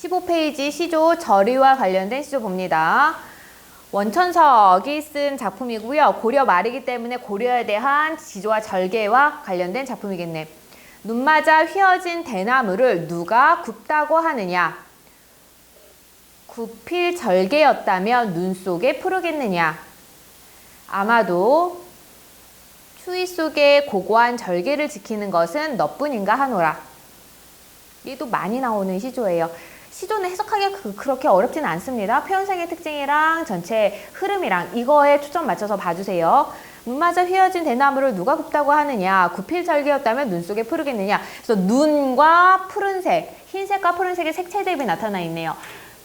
15페이지 시조 절의와 관련된 시조 봅니다. 원천석이 쓴 작품이고요. 고려 말이기 때문에 고려에 대한 지조와 절개와 관련된 작품이겠네. 눈 맞아 휘어진 대나무를 누가 굽다고 하느냐? 굽힐 절개였다면 눈 속에 푸르겠느냐? 아마도 추위 속에 고고한 절개를 지키는 것은 너뿐인가 하노라. 얘도 많이 나오는 시조예요. 시조는 해석하기가 그렇게 어렵지는 않습니다. 표현상의 특징이랑 전체 흐름이랑 이거에 초점 맞춰서 봐주세요. 눈 맞아 휘어진 대나무를 누가 굽다고 하느냐? 굽힐 절개였다면 눈 속에 푸르겠느냐? 그래서 눈과 푸른색, 흰색과 푸른색의 색채 대비 나타나 있네요.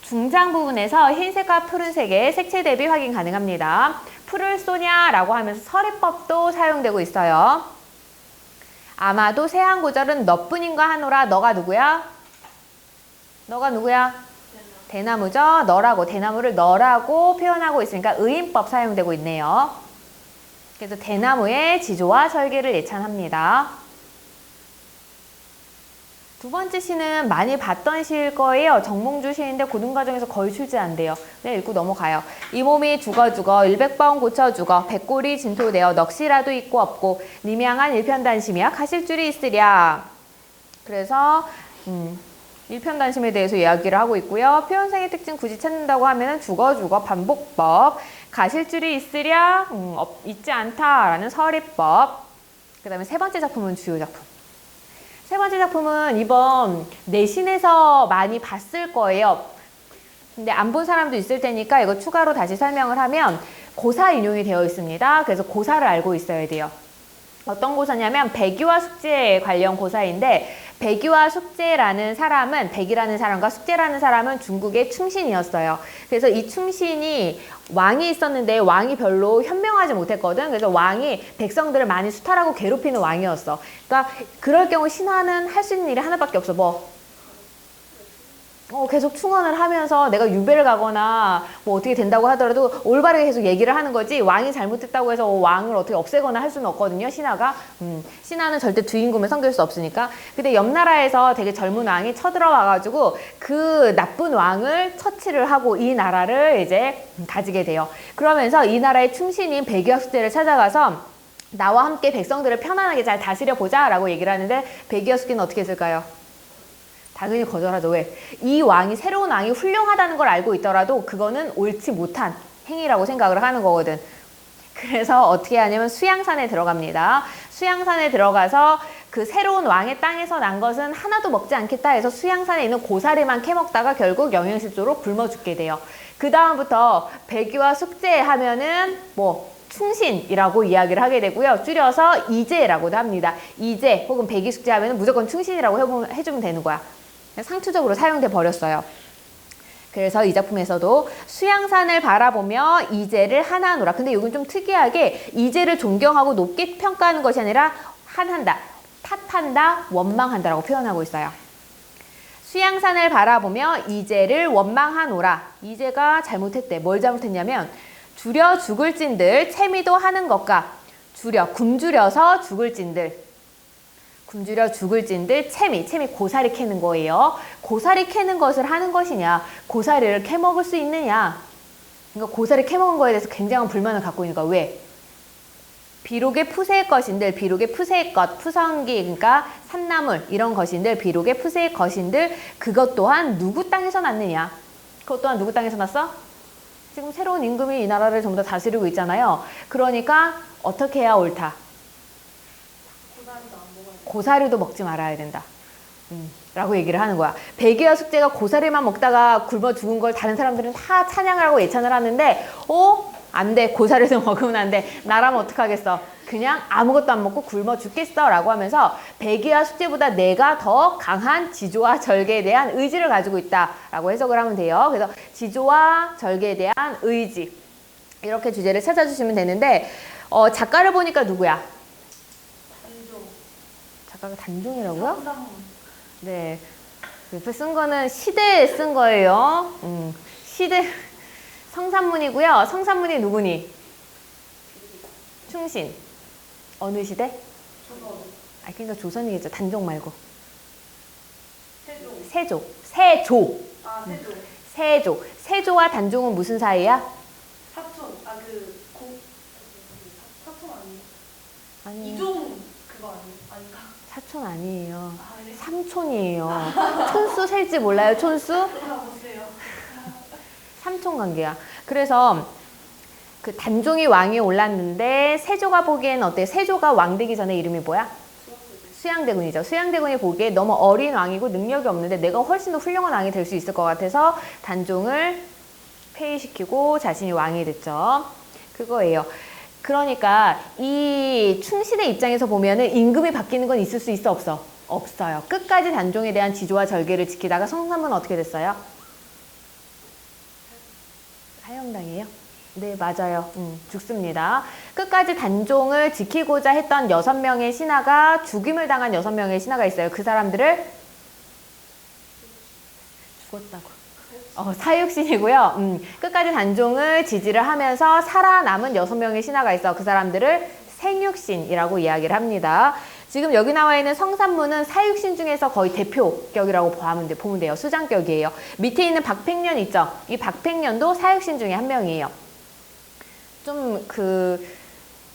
중장 부분에서 흰색과 푸른색의 색채 대비 확인 가능합니다. 풀을 쏘냐라고 하면서 서리법도 사용되고 있어요. 아마도 세한구절은 너뿐인가 하노라. 너가 누구야? 너가 누구야? 대나무죠. 너라고, 대나무를 너라고 표현하고 있으니까 의인법 사용되고 있네요. 그래서 대나무의 지조와 절개를 예찬합니다. 두 번째 시는 많이 봤던 시일 거예요. 정몽주 시인데 고등과정에서 거의 출제 안 돼요. 네, 읽고 넘어가요. 이 몸이 죽어 일백번 고쳐 죽어 백골이 진토되어 넋이라도 있고 없고 nim양한 일편단심이야 가실 줄이 있으랴. 그래서 일편단심에 대해서 이야기를 하고 있고요. 표현상의 특징 굳이 찾는다고 하면 죽어 반복법, 가실 줄이 있으랴, 있지 않다라는 서리법. 그 다음에 세 번째 작품은 주요 작품. 세 번째 작품은 이번 내신에서 많이 봤을 거예요. 근데 안 본 사람도 있을 테니까 이거 추가로 다시 설명을 하면 고사 인용이 되어 있습니다. 그래서 고사를 알고 있어야 돼요. 어떤 고사냐면 백이와 숙제 관련 고사인데 백이와 숙제라는 사람은 백이라는 사람과 숙제라는 사람은 중국의 충신이었어요. 그래서 이 충신이 왕이 있었는데 왕이 별로 현명하지 못했거든. 그래서 왕이 백성들을 많이 수탈하고 괴롭히는 왕이었어. 그러니까 그럴 경우 신하는 할 수 있는 일이 하나밖에 없어. 계속 충원을 하면서 내가 유배를 가거나 뭐 어떻게 된다고 하더라도 올바르게 계속 얘기를 하는 거지 왕이 잘못했다고 해서 왕을 어떻게 없애거나 할 수는 없거든요. 신하가. 신하는 절대 주인공을 섬길 수 없으니까. 근데 옆 나라에서 되게 젊은 왕이 쳐들어와가지고 그 나쁜 왕을 처치를 하고 이 나라를 이제 가지게 돼요. 그러면서 이 나라의 충신인 백이와 숙제를 찾아가서 나와 함께 백성들을 편안하게 잘 다스려 보자 라고 얘기를 하는데 백이와 숙제는 어떻게 했을까요? 당연히 거절하죠. 왜? 이 왕이, 새로운 왕이 훌륭하다는 걸 알고 있더라도 그거는 옳지 못한 행위라고 생각을 하는 거거든. 그래서 어떻게 하냐면 수양산에 들어갑니다. 수양산에 들어가서 그 새로운 왕의 땅에서 난 것은 하나도 먹지 않겠다 해서 수양산에 있는 고사리만 캐먹다가 결국 영양실조로 굶어 죽게 돼요. 그 다음부터 백이와 숙제 하면은 충신이라고 이야기를 하게 되고요. 줄여서 이제라고도 합니다. 이제 혹은 백이 숙제 하면 무조건 충신이라고 해주면 되는 거야. 상투적으로 사용돼 버렸어요. 그래서 이 작품에서도 수양산을 바라보며 이제를 한하노라. 근데 이건 좀 특이하게 이제를 존경하고 높게 평가하는 것이 아니라 한한다, 탓한다, 원망한다라고 표현하고 있어요. 수양산을 바라보며 이제를 원망하노라. 이제가 잘못했대. 뭘 잘못했냐면 줄여 죽을 찐들 채미도 하는 것과 굶주려서 죽을 찐들 굶주려 죽을 찐들 채미 고사리 캐는 거예요. 고사리 캐는 것을 하는 것이냐, 고사리를 캐먹을 수 있느냐. 그러니까 고사리 캐먹은 거에 대해서 굉장한 불만을 갖고 있는 거야. 왜? 비록의 푸세의 것인들, 비록의 푸세의 것, 푸성기, 그러니까 산나물 이런 것인들, 비록의 푸세의 것인들 그것 또한 누구 땅에서 났느냐. 그것 또한 누구 땅에서 났어? 지금 새로운 임금이 이 나라를 전부 다 다스리고 있잖아요. 그러니까 어떻게 해야 옳다? 고사리도 먹지 말아야 된다. 라고 얘기를 하는 거야. 백이와 숙제가 고사리만 먹다가 굶어 죽은 걸 다른 사람들은 다 찬양을 하고 예찬을 하는데 안 돼. 고사리도 먹으면 안 돼. 나라면 어떡하겠어. 그냥 아무것도 안 먹고 굶어 죽겠어 라고 하면서 백이와 숙제보다 내가 더 강한 지조와 절개에 대한 의지를 가지고 있다 라고 해석을 하면 돼요. 그래서 지조와 절개에 대한 의지 이렇게 주제를 찾아주시면 되는데 작가를 보니까 누구야? 작가가 단종이라고요? 네. 옆에 쓴 거는 시대에 쓴 거예요. 시대 성산문이고요. 성산문이 누구니? 충신. 어느 시대? 그러니까 조선이겠죠. 단종 말고. 세조. 아, 세조. 세조. 세조와 단종은 무슨 사이야? 사촌. 아, 사촌 아니에요? 아니. 이종 그거 아닌가? 사촌 아니에요. 아, 네. 삼촌이에요. 촌수 셀지 몰라요, 촌수? 보세요. 삼촌 관계야. 그래서 그 단종이 왕위에 올랐는데 세조가 보기에는 어때요? 세조가 왕 되기 전에 이름이 뭐야? 수양대군이죠. 수양대군이 보기에 너무 어린 왕이고 능력이 없는데 내가 훨씬 더 훌륭한 왕이 될 수 있을 것 같아서 단종을 폐위시키고 자신이 왕이 됐죠. 그거예요. 그러니까 이 충신의 입장에서 보면은 임금이 바뀌는 건 있을 수 있어, 없어? 없어요. 끝까지 단종에 대한 지조와 절개를 지키다가 성삼은 어떻게 됐어요? 사형당해요? 네, 맞아요. 죽습니다. 끝까지 단종을 지키고자 했던 6명의 신하가 죽임을 당한 6명의 신하가 있어요. 그 사람들을 죽었다고. 사육신이고요. 끝까지 단종을 지지를 하면서 살아남은 6명의 신하가 있어. 그 사람들을 생육신이라고 이야기를 합니다. 지금 여기 나와 있는 성산문은 사육신 중에서 거의 대표격이라고 보면 돼요. 수장격이에요. 밑에 있는 박팽년 있죠? 이 박팽년도 사육신 중에 한 명이에요. 좀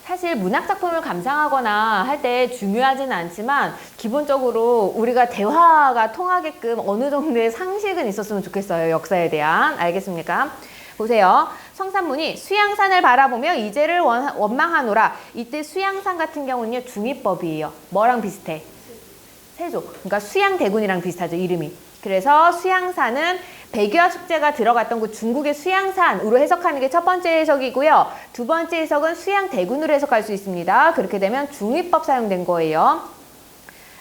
사실 문학 작품을 감상하거나 할 때 중요하지는 않지만 기본적으로 우리가 대화가 통하게끔 어느 정도의 상식은 있었으면 좋겠어요. 역사에 대한. 알겠습니까? 보세요. 성산문이 수양산을 바라보며 이제를 원망하노라. 이때 수양산 같은 경우는요. 중위법이에요. 뭐랑 비슷해? 세조. 그러니까 수양대군이랑 비슷하죠. 이름이. 그래서 수양산은 백유아 숙제가 들어갔던 그 중국의 수양산으로 해석하는 게 첫 번째 해석이고요. 두 번째 해석은 수양대군으로 해석할 수 있습니다. 그렇게 되면 중위법 사용된 거예요.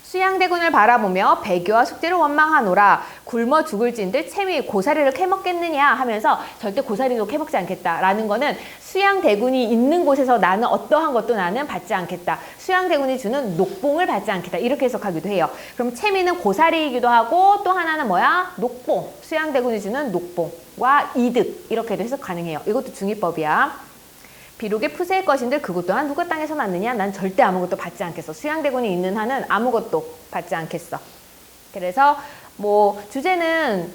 수양대군을 바라보며 백유아 숙제를 원망하노라. 굶어 죽을진들 채미 고사리를 캐먹겠느냐 하면서 절대 고사리도 캐먹지 않겠다라는 거는 수양대군이 있는 곳에서 나는 어떠한 것도 나는 받지 않겠다. 수양대군이 주는 녹봉을 받지 않겠다. 이렇게 해석하기도 해요. 그럼 채미는 고사리이기도 하고 또 하나는 뭐야? 녹봉. 수양대군이 주는 녹봉과 이득. 이렇게도 해석 가능해요. 이것도 중위법이야. 비록의 푸세의 것인들 그것 또한 누구 땅에서 났느냐? 난 절대 아무것도 받지 않겠어. 수양대군이 있는 한은 아무것도 받지 않겠어. 그래서 주제는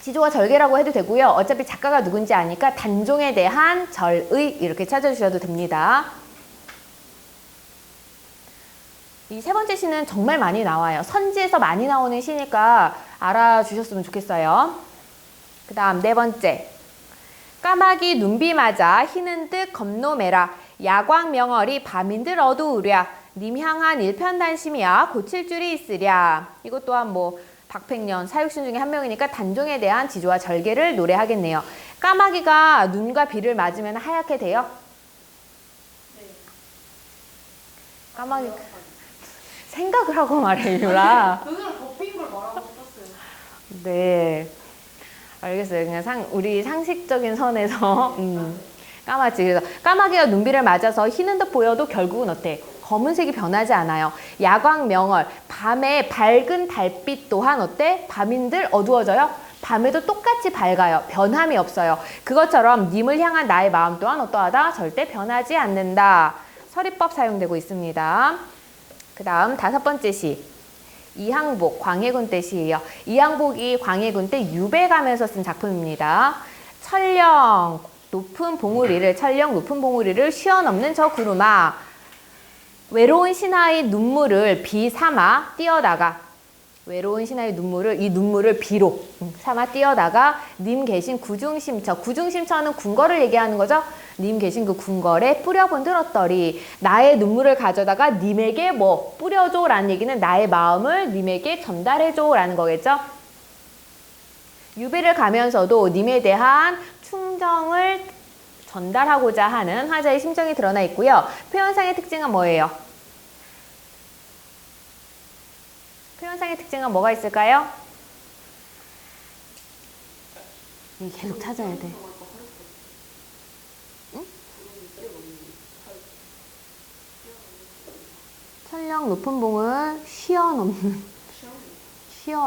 지조와 절개라고 해도 되고요. 어차피 작가가 누군지 아니까 단종에 대한 절의 이렇게 찾아주셔도 됩니다. 이 세 번째 시는 정말 많이 나와요. 선지에서 많이 나오는 시니까 알아주셨으면 좋겠어요. 그 다음 네 번째. 까마귀 눈비 맞아 희는 듯 겁노매라. 야광 명월이 밤인들 어두우랴. 님 향한 일편단심이야 고칠 줄이 있으랴. 이것 또한 박팽년 사육신 중에 한 명이니까 단종에 대한 지조와 절개를 노래하겠네요. 까마귀가 눈과 비를 맞으면 하얗게 돼요? 네. 까마귀 생각을 하고 말해 유라. 눈으로 덮인 걸 말하고 싶었어요. 네. 알겠어요. 그냥 우리 상식적인 선에서 까맣지. 그래서 까마귀가 눈비를 맞아서 희는 듯 보여도 결국은 어때? 검은색이 변하지 않아요. 야광 명월, 밤에 밝은 달빛 또한 어때? 밤인들 어두워져요? 밤에도 똑같이 밝아요. 변함이 없어요. 그것처럼 님을 향한 나의 마음 또한 어떠하다? 절대 변하지 않는다. 서리법 사용되고 있습니다. 그 다음 다섯 번째 시. 이항복, 광해군 때 시예요. 이항복이 광해군 때 유배 가면서 쓴 작품입니다. 철령 높은 봉우리를 쉬어넘는 저 구름아. 외로운 신하의 눈물을 비 삼아 띄어다가 외로운 신하의 눈물을 비로 삼아 띄어다가 님 계신 구중심처는 궁궐을 얘기하는 거죠. 님 계신 그 궁궐에 뿌려본들 어떠리. 나의 눈물을 가져다가 님에게 뿌려줘 라는 얘기는 나의 마음을 님에게 전달해줘 라는 거겠죠. 유배를 가면서도 님에 대한 충정을 전달하고자 하는 화자의 심정이 드러나 있고요. 표현상의 특징은 뭐예요? 표현상의 특징은 뭐가 있을까요? 계속 찾아야 돼. 응? 철령 높은 봉을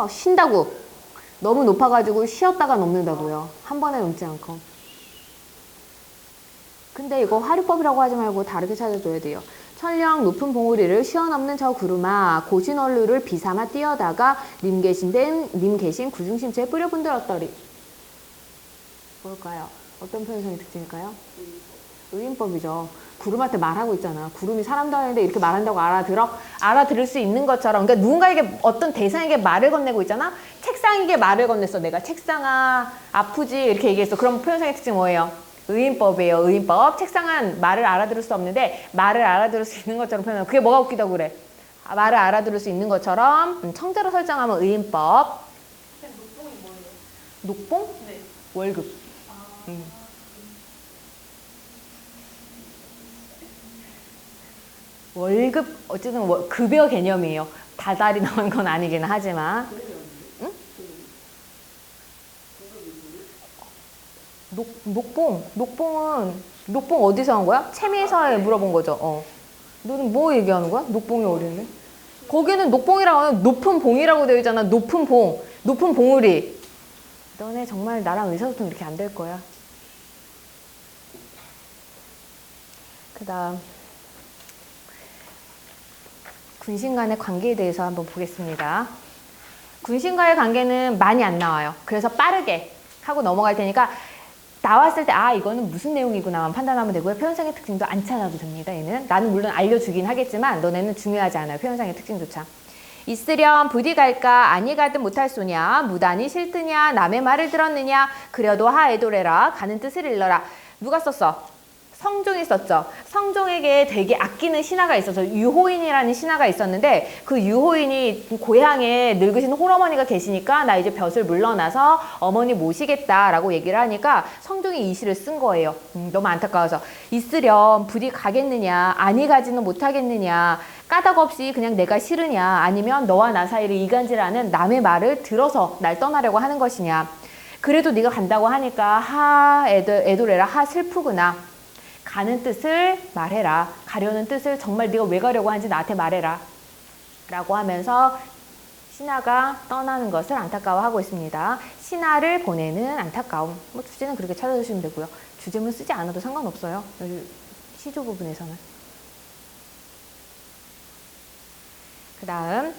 쉰다고. 너무 높아가지고 쉬었다가 넘는다고요. 한 번에 넘지 않고. 근데 이거 화류법이라고 하지 말고 다르게 찾아줘야 돼요. 설령 높은 봉우리를 시원없는 저 구름아 고진얼루를 비삼아 뛰어다가 님 계신 구중심체에 뿌려 분들었더리. 뭘까요? 어떤 표현성의 특징일까요? 의인법이죠. 구름한테 말하고 있잖아. 구름이 사람도 하는데 이렇게 말한다고 알아들어? 알아들을 수 있는 것처럼. 그러니까 누군가에게 어떤 대상에게 말을 건네고 있잖아. 책상에게 말을 건넸어. 내가 책상아 아프지 이렇게 얘기했어. 그럼 표현성의 특징 뭐예요? 의인법이에요. 의인법. 책상은 말을 알아들을 수 없는데 말을 알아들을 수 있는 것처럼 표현하고. 그게 뭐가 웃기다고 그래? 말을 알아들을 수 있는 것처럼 청자로 설정하면 의인법. 선생님, 녹봉이 뭐예요? 녹봉? 네. 월급. 아, 월급 어쨌든 급여 개념이에요. 다달이 나온 건 아니긴 하지만. 응? 녹봉 어디서 한 거야? 채미사에 물어본 거죠. 너는 뭐 얘기하는 거야? 녹봉이 어딘데? 거기는 녹봉이라고 하면 높은 봉이라고 되어 있잖아. 높은 봉, 높은 봉우리. 너네 정말 나랑 의사소통 이렇게 안 될 거야. 그다음 군신 간의 관계에 대해서 한번 보겠습니다. 군신과의 관계는 많이 안 나와요. 그래서 빠르게 하고 넘어갈 테니까 나왔을 때 이거는 무슨 내용이구나만 판단하면 되고요. 표현상의 특징도 안 찾아도 됩니다. 얘는 나는 물론 알려주긴 하겠지만 너네는 중요하지 않아요. 표현상의 특징조차. 있으렴 부디 갈까 아니 가든 못할 소냐 무단히 싫드냐 남의 말을 들었느냐 그려도 하애도래라 가는 뜻을 일러라. 누가 썼어? 성종이 썼죠. 성종에게 되게 아끼는 신하가 있어서 유호인이라는 신하가 있었는데 그 유호인이 고향에 늙으신 홀어머니가 계시니까 나 이제 벼슬 물러나서 어머니 모시겠다라고 얘기를 하니까 성종이 이 시를 쓴 거예요. 너무 안타까워서 있으렴 부디 가겠느냐 아니 가지는 못하겠느냐 까닭 없이 그냥 내가 싫으냐 아니면 너와 나 사이를 이간질하는 남의 말을 들어서 날 떠나려고 하는 것이냐 그래도 네가 간다고 하니까 하 애도래라 하 슬프구나 가는 뜻을 말해라. 가려는 뜻을 정말 네가 왜 가려고 하는지 나한테 말해라. 라고 하면서 신하가 떠나는 것을 안타까워하고 있습니다. 신하를 보내는 안타까움. 주제는 그렇게 찾아주시면 되고요. 주제문 쓰지 않아도 상관없어요. 여기 시조 부분에서는. 그 다음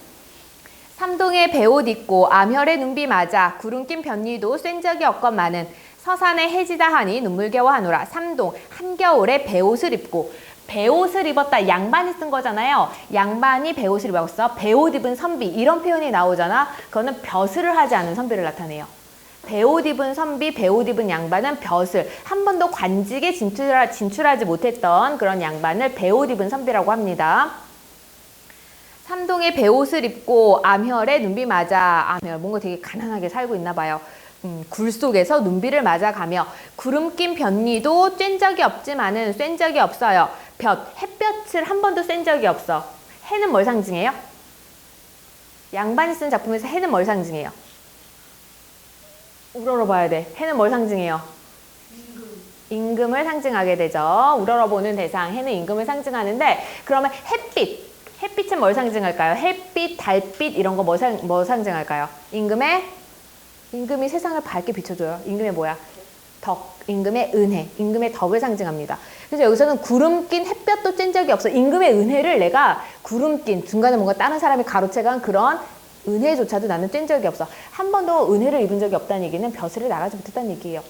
삼동에 배옷 입고 암혈에 눈비 맞아 구름 낀 변리도 쐰 적이 없건만은 서산에 해지다 하니 눈물겨워하노라. 삼동 한겨울에 배옷을 입고 배옷을 입었다 양반이 쓴 거잖아요. 양반이 배옷을 입었어. 배옷 입은 선비 이런 표현이 나오잖아. 그거는 벼슬을 하지 않은 선비를 나타내요. 배옷 입은 선비, 배옷 입은 양반은 벼슬 한 번도 관직에 진출하지 못했던 그런 양반을 배옷 입은 선비라고 합니다. 삼동에 배옷을 입고 암혈에 눈비 맞아. 암혈 뭔가 되게 가난하게 살고 있나 봐요. 굴 속에서 눈비를 맞아가며 구름 낀 변리도 쐰 적이 없지만은 쐰 적이 없어요. 햇볕을 한 번도 쐰 적이 없어. 해는 뭘 상징해요? 양반이 쓴 작품에서 해는 뭘 상징해요? 우러러봐야 돼. 해는 뭘 상징해요? 임금을 상징하게 되죠. 우러러보는 대상, 해는 임금을 상징하는데 그러면 햇빛은 뭘 상징할까요? 햇빛, 달빛 이런 거 뭐 상징할까요? 임금이 세상을 밝게 비춰줘요. 임금의 뭐야? 덕, 임금의 은혜, 임금의 덕을 상징합니다. 그래서 여기서는 구름 낀 햇볕도 쐰 적이 없어. 임금의 은혜를 내가 구름 낀 중간에 뭔가 다른 사람이 가로채간 그런 은혜조차도 나는 쐰 적이 없어. 한 번도 은혜를 입은 적이 없다는 얘기는 벼슬을 나가지 못했다는 얘기예요.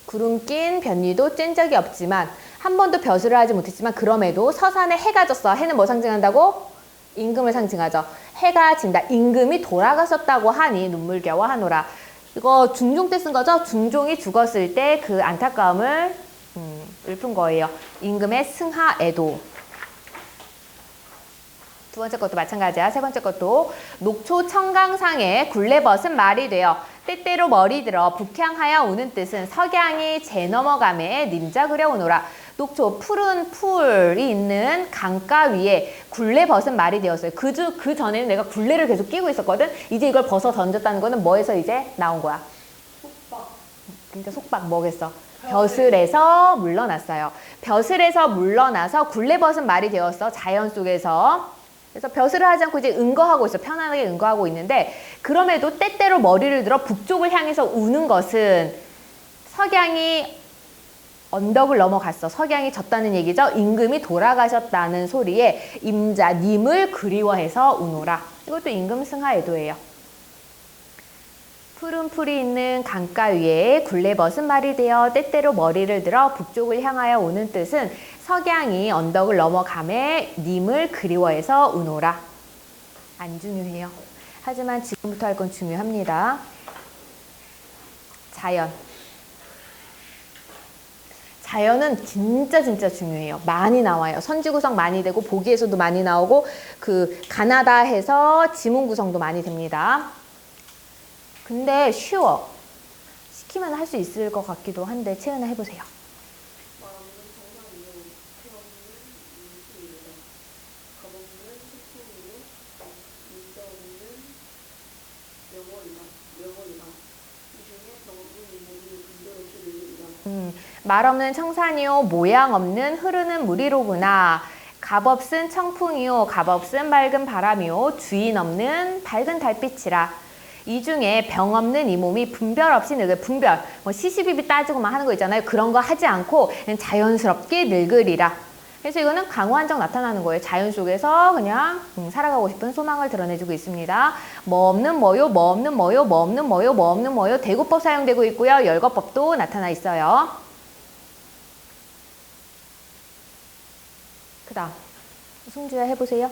구름 낀 변리도 쐰 적이 없지만 한 번도 벼슬을 하지 못했지만 그럼에도 서산에 해가 졌어. 해는 뭐 상징한다고? 임금을 상징하죠. 해가 진다. 임금이 돌아가셨다고 하니 눈물겨워하노라. 이거 중종 때 쓴 거죠. 중종이 죽었을 때 그 안타까움을 읊은 거예요. 임금의 승하애도. 두 번째 것도 마찬가지야. 세 번째 것도 녹초 청강상에 굴레벗은 말이 되어 때때로 머리 들어 북향하여 오는 뜻은 석양이 재 넘어감에 님자 그려오노라. 녹초 푸른 풀이 있는 강가 위에 굴레 벗은 말이 되었어요. 그 전에는 내가 굴레를 계속 끼고 있었거든. 이제 이걸 벗어 던졌다는 거는 뭐에서 이제 나온 거야? 속박. 그러니까 속박 뭐겠어? 벼슬에서 물러났어요. 벼슬에서 물러나서 굴레 벗은 말이 되었어. 자연 속에서. 그래서 벼슬을 하지 않고 이제 응거하고 있어. 편안하게 응거하고 있는데 그럼에도 때때로 머리를 들어 북쪽을 향해서 우는 것은 석양이 언덕을 넘어갔어. 석양이 졌다는 얘기죠. 임금이 돌아가셨다는 소리에 임자 님을 그리워해서 우노라. 이것도 임금 승하애도예요. 푸른 풀이 있는 강가 위에 굴레벗은 말이 되어 때때로 머리를 들어 북쪽을 향하여 오는 뜻은 석양이 언덕을 넘어감에 님을 그리워해서 우노라. 안 중요해요. 하지만 지금부터 할 건 중요합니다. 자연. 자연은 진짜 중요해요. 많이 나와요. 선지 구성 많이 되고 보기에서도 많이 나오고 그 가나다해서 지문 구성도 많이 됩니다. 근데 쉬워. 시키면 할 수 있을 것 같기도 한데 채은아 해보세요. 말 없는 청산이요 모양 없는 흐르는 물이로구나. 값없은 청풍이요 값없은 맑은 바람이요 주인 없는 밝은 달빛이라. 이 중에 병 없는 이 몸이 분별 없이 늙을. 분별 뭐 시시비비 따지고만 하는 거 있잖아요. 그런 거 하지 않고 그냥 자연스럽게 늙으리라. 그래서 이거는 강호 한정 나타나는 거예요. 자연 속에서 그냥 살아가고 싶은 소망을 드러내주고 있습니다. 뭐 없는 뭐요, 뭐 없는 뭐요, 뭐 없는 뭐요, 뭐 없는 뭐요. 대구법 사용되고 있고요. 열거법도 나타나 있어요. 그 다음 승주야 해보세요.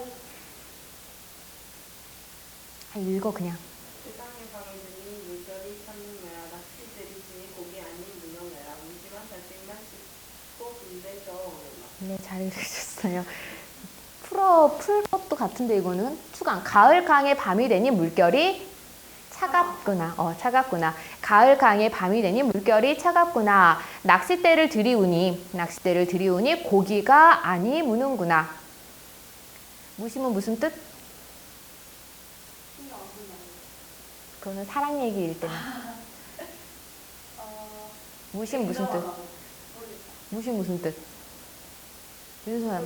읽어 그냥. 세상의 바람들이 물결이 찾는외라. 낚시들이 지니 고기 아닌 문영외라. 무심한 달빛만 씻고 분배져 오르라. 네, 잘 읽으셨어요. 풀 것도 같은데 이거는 추강. 가을 강에 밤이 되니 물결이 차갑구나. 차갑구나. 가을 강에 밤이 되니 물결이 차갑구나. 낚싯대를 들이우니 고기가 아니 무는구나. 무심은 무슨 뜻? 그거는 사랑 얘기일 때는. 무심 무슨 뜻? 무심 무슨 뜻? 윤서야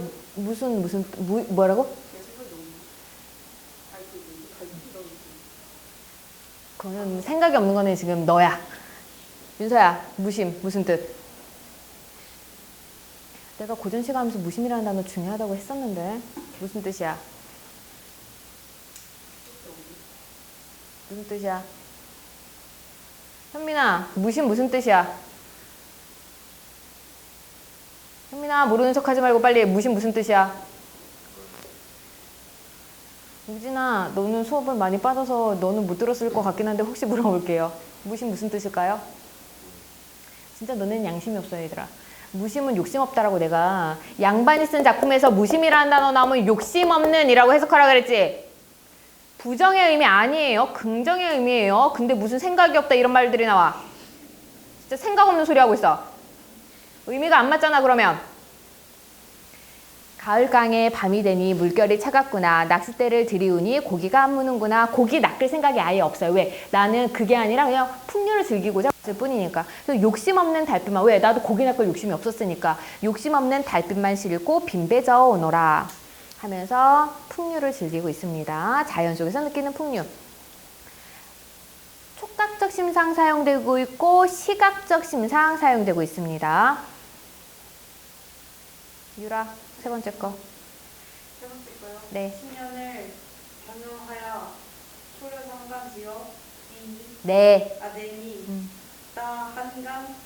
뭐라고? 그거는 생각이 없는 거는 지금 너야. 윤서야 무심 무슨 뜻? 내가 고전 시간하면서 무심이라는 단어 중요하다고 했었는데 무슨 뜻이야? 무슨 뜻이야? 현민아 무심 무슨 뜻이야? 현민아 모르는 척 하지 말고 빨리 무심 무슨 뜻이야? 우진아 너는 수업을 많이 빠져서 너는 못 들었을 것 같긴 한데 혹시 물어볼게요. 무심 무슨 뜻일까요? 진짜 너네는 양심이 없어 얘들아. 무심은 욕심 없다라고 내가 양반이 쓴 작품에서 무심이라는 단어 나오면 욕심 없는 이라고 해석하라 그랬지. 부정의 의미 아니에요. 긍정의 의미예요. 근데 무슨 생각이 없다 이런 말들이 나와. 진짜 생각 없는 소리 하고 있어. 의미가 안 맞잖아 그러면. 가을강에 밤이 되니 물결이 차갑구나. 낚싯대를 들이우니 고기가 안 무는구나. 고기 낚을 생각이 아예 없어요. 왜? 나는 그게 아니라 그냥 풍류를 즐기고자 했을 뿐이니까. 그래서 욕심 없는 달빛만. 왜? 나도 고기 낚을 욕심이 없었으니까. 욕심 없는 달빛만 실고 빈배 저어 오너라 하면서 풍류를 즐기고 있습니다. 자연 속에서 느끼는 풍류. 촉각적 심상 사용되고 있고 시각적 심상 사용되고 있습니다. 유라 세 번째 거. 세 번째 거요. 네. 10년을 경영하여 초려상간지어 네. 아데니 따 한간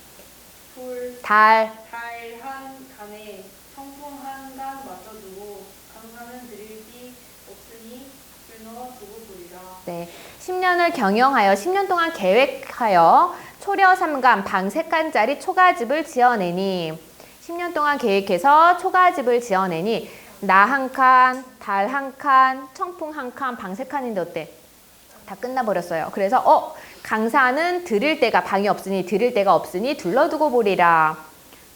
달. 달한 간에 청풍 한간 맞춰두고 강산은 들일기 없으니 불넣어 두고 보리라. 네. 10년을 경영하여 10년 동안 계획하여 초려 삼간 방 3칸짜리 초가집을 지어내니 10년 동안 계획해서 초가집을 지어내니 나 한 칸, 달 한 칸, 청풍 한 칸, 방 3칸인데 어때? 다 끝나버렸어요. 그래서 강사는 들을 데가 방이 없으니 들을 데가 없으니 둘러두고 보리라.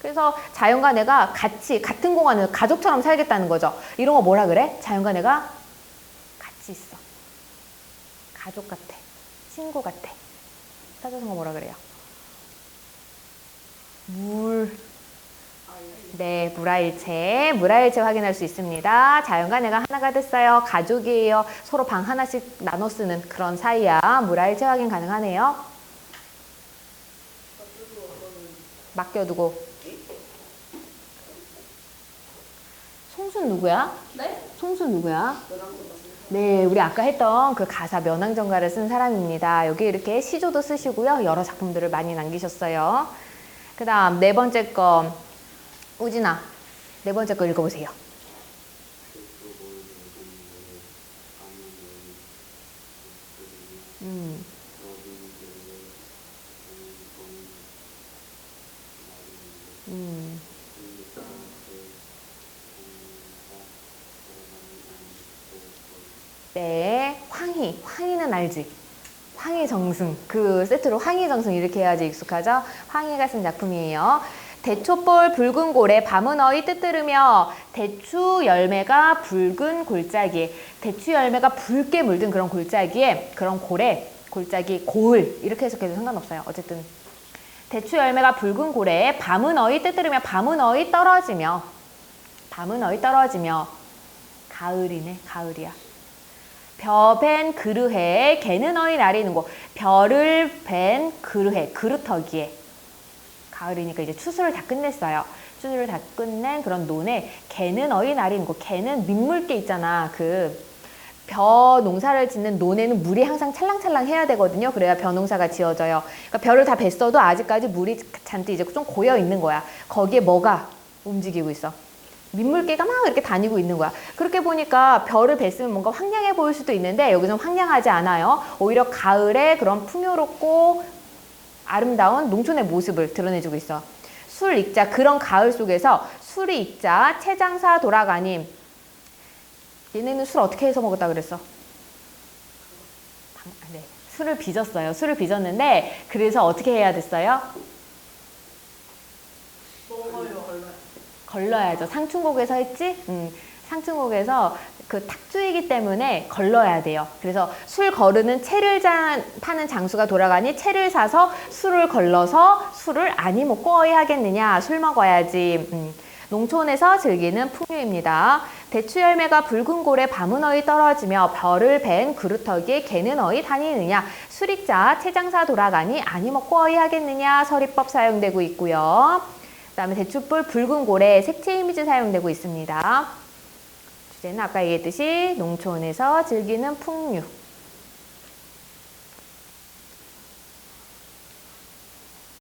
그래서 자연과 내가 같은 공간을 가족처럼 살겠다는 거죠. 이런 거 뭐라 그래? 자연과 내가 같이 있어. 가족 같아. 친구 같아. 사자성어 뭐라 그래요? 네, 물화일체 확인할 수 있습니다. 자연과 내가 하나가 됐어요. 가족이에요. 서로 방 하나씩 나눠 쓰는 그런 사이야. 물화일체 확인 가능하네요. 맡겨두고. 송순 누구야? 네? 송순 누구야? 너랑보다 네, 우리 아까 했던 그 가사 면왕정가를 쓴 사람입니다. 여기 이렇게 시조도 쓰시고요. 여러 작품들을 많이 남기셨어요. 그 다음 네 번째 거, 우진아. 네 번째 거 읽어보세요. 음, 음. 네, 황희. 황희는 알지? 황희정승. 그 세트로 황희정승 이렇게 해야지 익숙하죠? 황희가 쓴 작품이에요. 대초볼 붉은 고래 밤은 어이 뜨뜨르며 대추 열매가 붉은 골짜기에 대추 열매가 붉게 물든 그런 골짜기에 그런 고래, 골짜기, 고을 이렇게 해석해도 상관없어요. 어쨌든 대추 열매가 붉은 고래에 밤은 어이 뜨뜨르며 밤은 어이 떨어지며 밤은 어이 떨어지며 가을이네, 가을이야. 벼벤 그르해에 개는 어이 나리는 곳 별을 벤 그르해 그루터기에 가을이니까 이제 추수를 다 끝냈어요. 추수를 다 끝낸 그런 논에 개는 어이 나리는 곳 개는 민물개 있잖아. 그 벼 농사를 짓는 논에는 물이 항상 찰랑찰랑 해야 되거든요. 그래야 벼 농사가 지어져요. 그러니까 벼를 다 뱄어도 아직까지 물이 잔뜩 이제 좀 고여 있는 거야. 거기에 뭐가 움직이고 있어? 민물개가 막 이렇게 다니고 있는 거야. 그렇게 보니까 벼를 뱄으면 뭔가 황량해 보일 수도 있는데 여기서는 황량하지 않아요. 오히려 가을에 그런 풍요롭고 아름다운 농촌의 모습을 드러내주고 있어. 술 익자 그런 가을 속에서 술이 익자 채장사 돌아가님. 얘네는 술 어떻게 해서 먹었다 그랬어? 네, 술을 빚었어요. 술을 빚었는데 그래서 어떻게 해야 됐어요? 먹어요. 걸러야죠. 상충곡에서 했지? 상충곡에서 그 탁주이기 때문에 걸러야 돼요. 그래서 술 거르는 채를 파는 장수가 돌아가니 채를 사서 술을 걸러서 술을 아니 먹고 어이 하겠느냐. 술 먹어야지. 농촌에서 즐기는 풍류입니다. 대추 열매가 붉은 골에 밤은 어이 떨어지며 별을 벤 그루터기에 개는 어이 다니느냐. 술익자 채장사 돌아가니 아니 먹고 어이 하겠느냐. 서리법 사용되고 있고요. 그 다음에 대추볼 붉은 고래 색채 이미지 사용되고 있습니다. 주제는 아까 얘기했듯이 농촌에서 즐기는 풍류.